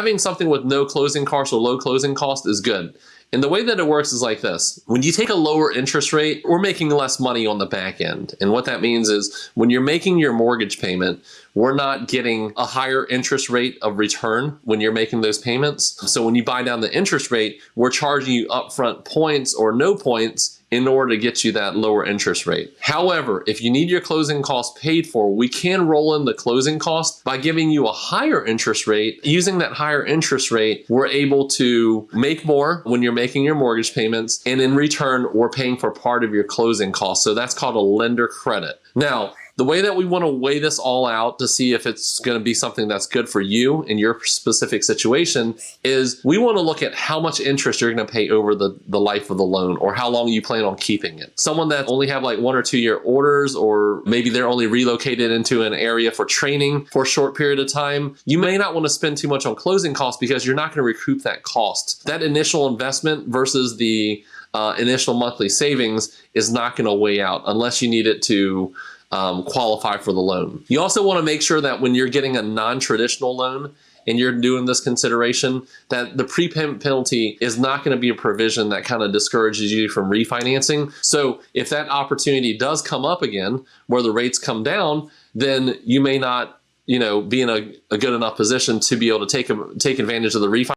having something with no closing costs or low closing cost is good. And the way that it works is like this. When you take a lower interest rate, we're making less money on the back end. And what that means is when you're making your mortgage payment, we're not getting a higher interest rate of return when you're making those payments. So when you buy down the interest rate, we're charging you upfront points or no points in order to get you that lower interest rate. However, if you need your closing costs paid for, we can roll in the closing cost by giving you a higher interest rate. Using that higher interest rate, we're able to make more when you're making your mortgage payments, and in return, we're paying for part of your closing costs. So that's called a lender credit. Now, the way that we want to weigh this all out to see if it's going to be something that's good for you in your specific situation is we want to look at how much interest you're going to pay over the life of the loan, or how long you plan on keeping it. Someone that only have like 1 or 2 year orders, or maybe they're only relocated into an area for training for a short period of time, you may not want to spend too much on closing costs because you're not going to recoup that cost. That initial investment versus the initial monthly savings is not going to weigh out unless you need it to qualify for the loan. You also want to make sure that when you're getting a non-traditional loan and you're doing this consideration, that the prepayment penalty is not going to be a provision that kind of discourages you from refinancing. So if that opportunity does come up again where the rates come down, then you may not, be in a good enough position to be able to take advantage of the refinance